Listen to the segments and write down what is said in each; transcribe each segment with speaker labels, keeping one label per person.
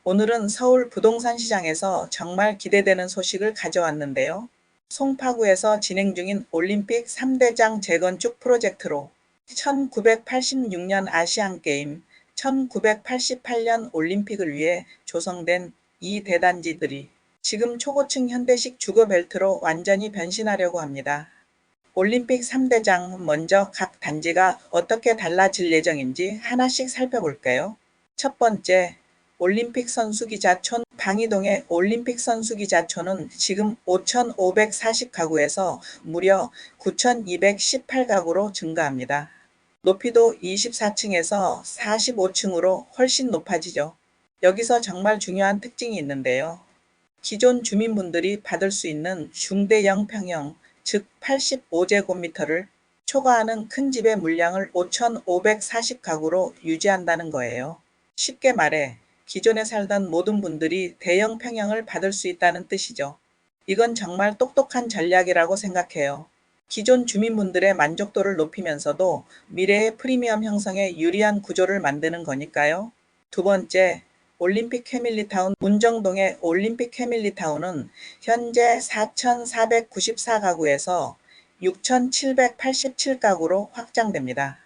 Speaker 1: 오늘은 서울 부동산 시장에서 정말 기대되는 소식을 가져왔는데요. 송파구에서 진행 중인 올림픽 3대장 재건축 프로젝트로 1986년 아시안게임, 1988년 올림픽을 위해 조성된 이 대단지들이 지금 초고층 현대식 주거벨트로 완전히 변신하려고 합니다. 올림픽 3대장 먼저 각 단지가 어떻게 달라질 예정인지 하나씩 살펴볼까요? 첫 번째, 올림픽 선수기자촌. 방이동의 올림픽 선수기자촌은 지금 5,540가구에서 무려 9,218가구로 증가합니다. 높이도 24층에서 45층으로 훨씬 높아지죠. 여기서 정말 중요한 특징이 있는데요. 기존 주민분들이 받을 수 있는 중대형 평형, 즉 85제곱미터를 초과하는 큰 집의 물량을 5,540가구로 유지한다는 거예요. 쉽게 말해 기존에 살던 모든 분들이 대형 평형을 받을 수 있다는 뜻이죠. 이건 정말 똑똑한 전략이라고 생각해요. 기존 주민분들의 만족도를 높이면서도 미래의 프리미엄 형성에 유리한 구조를 만드는 거니까요. 두 번째, 올림픽 패밀리타운. 문정동의 올림픽 패밀리타운은 현재 4,494가구에서 6,787가구로 확장됩니다.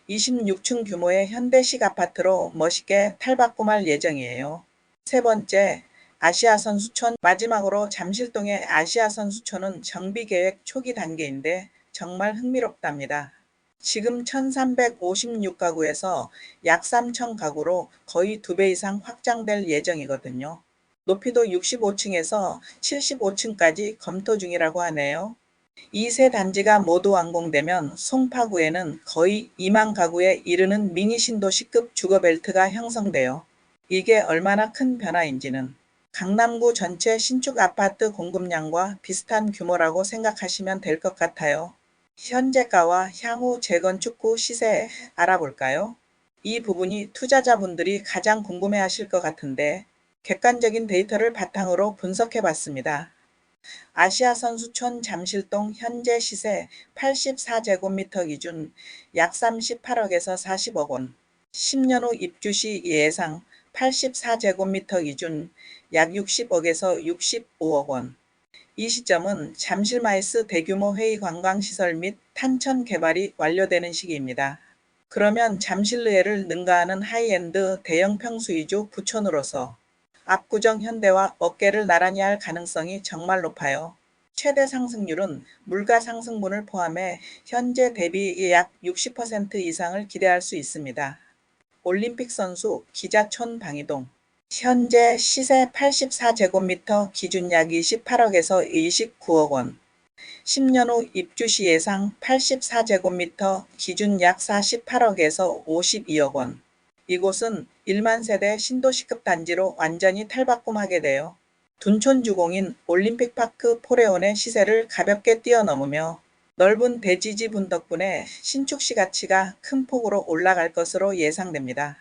Speaker 1: 26층 규모의 현대식 아파트로 멋있게 탈바꿈할 예정이에요. 세 번째, 아시아선수촌. 마지막으로 잠실동의 아시아선수촌은 정비계획 초기 단계인데 정말 흥미롭답니다. 지금 1,356가구에서 약 3,000가구로 거의 2배 이상 확장될 예정이거든요. 높이도 65층에서 75층까지 검토 중이라고 하네요. 이 세 단지가 모두 완공되면 송파구에는 거의 2만 가구에 이르는 미니 신도시급 주거벨트가 형성돼요. 이게 얼마나 큰 변화인지는 강남구 전체 신축 아파트 공급량과 비슷한 규모라고 생각하시면 될 것 같아요. 현재가와 향후 재건축 후 시세 알아볼까요? 이 부분이 투자자분들이 가장 궁금해하실 것 같은데 객관적인 데이터를 바탕으로 분석해봤습니다. 아시아선수촌 잠실동 현재 시세 84제곱미터 기준 약 38억에서 40억 원, 10년 후 입주 시 예상 84제곱미터 기준 약 60억에서 65억 원. 이 시점은 잠실마이스 대규모 회의 관광시설 및 탄천 개발이 완료되는 시기입니다. 그러면 잠실의회를 능가하는 하이엔드 대형 평수이주 부촌으로서 압구정 현대와 어깨를 나란히 할 가능성이 정말 높아요. 최대 상승률은 물가 상승분을 포함해 현재 대비 약 60% 이상을 기대할 수 있습니다. 올림픽 선수 기자촌 방이동. 현재 시세 84제곱미터 기준 약 28억에서 29억 원. 10년 후 입주 시 예상 84제곱미터 기준 약 48억에서 52억 원. 이곳은 1만 세대 신도시급 단지로 완전히 탈바꿈하게 되어 둔촌주공인 올림픽파크 포레온의 시세를 가볍게 뛰어넘으며 넓은 대지 지분 덕분에 신축시 가치가 큰 폭으로 올라갈 것으로 예상됩니다.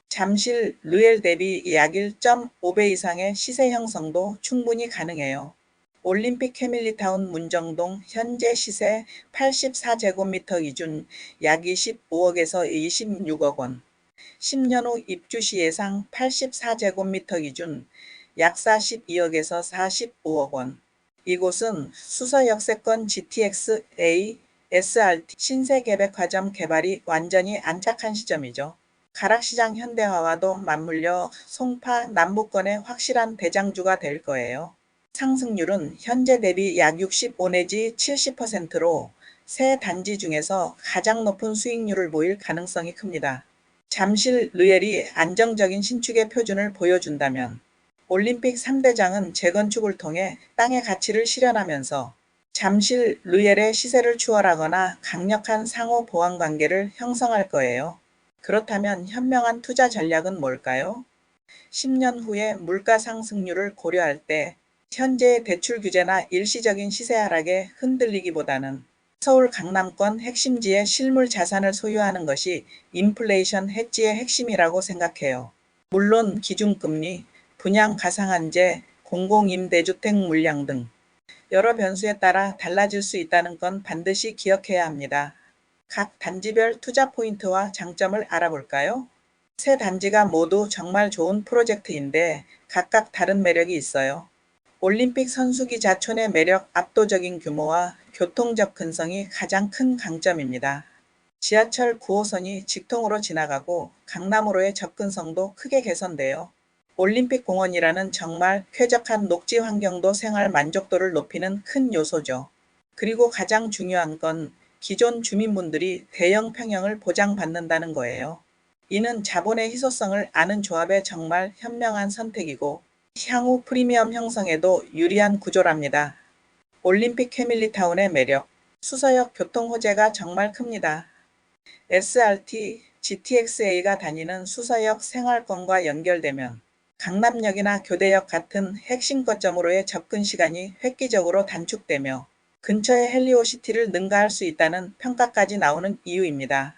Speaker 1: 잠실 르엘 대비 약 1.5배 이상의 시세 형성도 충분히 가능해요. 올림픽 패밀리타운 문정동 현재 시세 84제곱미터 기준 약 25억에서 26억 원. 10년 후 입주 시 예상 84제곱미터 기준 약 42억에서 45억 원. 이곳은 수서역세권 GTX-A, SRT 신세계백화점 개발이 완전히 안착한 시점이죠. 가락시장 현대화와도 맞물려 송파 남부권의 확실한 대장주가 될 거예요. 상승률은 현재 대비 약 65 내지 70%로 새 단지 중에서 가장 높은 수익률을 보일 가능성이 큽니다. 잠실 르엘이 안정적인 신축의 표준을 보여준다면 올림픽 3대장은 재건축을 통해 땅의 가치를 실현하면서 잠실 르엘의 시세를 추월하거나 강력한 상호 보완 관계를 형성할 거예요. 그렇다면 현명한 투자 전략은 뭘까요? 10년 후의 물가 상승률을 고려할 때 현재의 대출 규제나 일시적인 시세 하락에 흔들리기보다는 서울 강남권 핵심지의 실물 자산을 소유하는 것이 인플레이션 해지의 핵심이라고 생각해요. 물론 기준금리, 분양 가상한제, 공공임대주택 물량 등 여러 변수에 따라 달라질 수 있다는 건 반드시 기억해야 합니다. 각 단지별 투자 포인트와 장점을 알아볼까요? 세 단지가 모두 정말 좋은 프로젝트인데 각각 다른 매력이 있어요. 올림픽 선수기자촌의 매력 압도적인 규모와 교통 접근성이 가장 큰 강점입니다. 지하철 9호선이 직통으로 지나가고 강남으로의 접근성도 크게 개선돼요. 올림픽 공원이라는 정말 쾌적한 녹지 환경도 생활 만족도를 높이는 큰 요소죠. 그리고 가장 중요한 건 기존 주민분들이 대형 평형을 보장받는다는 거예요. 이는 자본의 희소성을 아는 조합의 정말 현명한 선택이고 향후 프리미엄 형성에도 유리한 구조랍니다. 올림픽 패밀리타운의 매력. 수서역 교통 호재가 정말 큽니다. SRT, GTX-A가 다니는 수서역 생활권과 연결되면 강남역이나 교대역 같은 핵심 거점으로의 접근 시간이 획기적으로 단축되며 근처의 헬리오시티를 능가할 수 있다는 평가까지 나오는 이유입니다.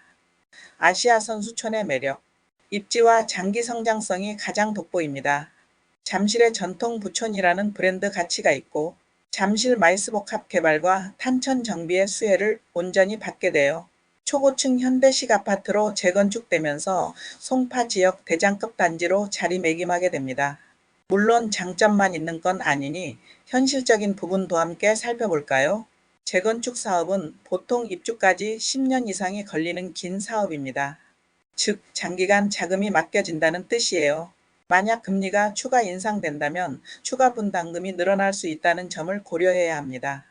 Speaker 1: 아시아 선수촌의 매력. 입지와 장기 성장성이 가장 돋보입니다. 잠실의 전통 부촌이라는 브랜드 가치가 있고 잠실 마이스복합 개발과 탄천 정비의 수혜를 온전히 받게 되어 초고층 현대식 아파트로 재건축되면서 송파 지역 대장급 단지로 자리매김하게 됩니다. 물론 장점만 있는 건 아니니 현실적인 부분도 함께 살펴볼까요? 재건축 사업은 보통 입주까지 10년 이상이 걸리는 긴 사업입니다. 즉, 장기간 자금이 맡겨진다는 뜻이에요. 만약 금리가 추가 인상된다면 추가 분담금이 늘어날 수 있다는 점을 고려해야 합니다.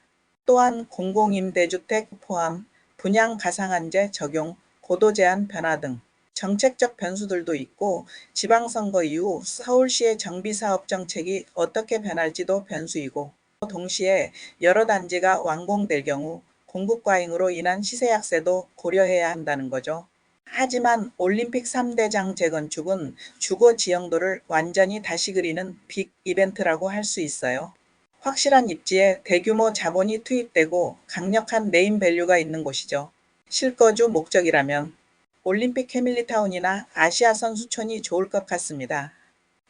Speaker 1: 또한 공공임대주택 포함, 분양 가상한제 적용, 고도 제한 변화 등 정책적 변수들도 있고 지방선거 이후 서울시의 정비사업 정책이 어떻게 변할지도 변수이고 동시에 여러 단지가 완공될 경우 공급 과잉으로 인한 시세 약세도 고려해야 한다는 거죠. 하지만 올림픽 3대장 재건축은 주거 지형도를 완전히 다시 그리는 빅 이벤트라고 할 수 있어요. 확실한 입지에 대규모 자본이 투입되고 강력한 네임 밸류가 있는 곳이죠. 실거주 목적이라면 올림픽 패밀리타운이나 아시아 선수촌이 좋을 것 같습니다.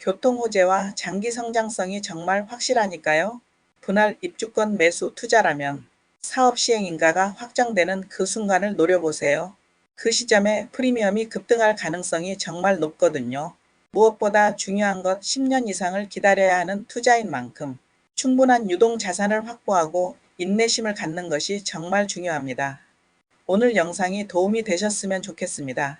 Speaker 1: 교통 호재와 장기 성장성이 정말 확실하니까요. 분할 입주권 매수 투자라면 사업 시행 인가가 확정되는 그 순간을 노려보세요. 그 시점에 프리미엄이 급등할 가능성이 정말 높거든요. 무엇보다 중요한 것 10년 이상을 기다려야 하는 투자인 만큼 충분한 유동 자산을 확보하고 인내심을 갖는 것이 정말 중요합니다. 오늘 영상이 도움이 되셨으면 좋겠습니다.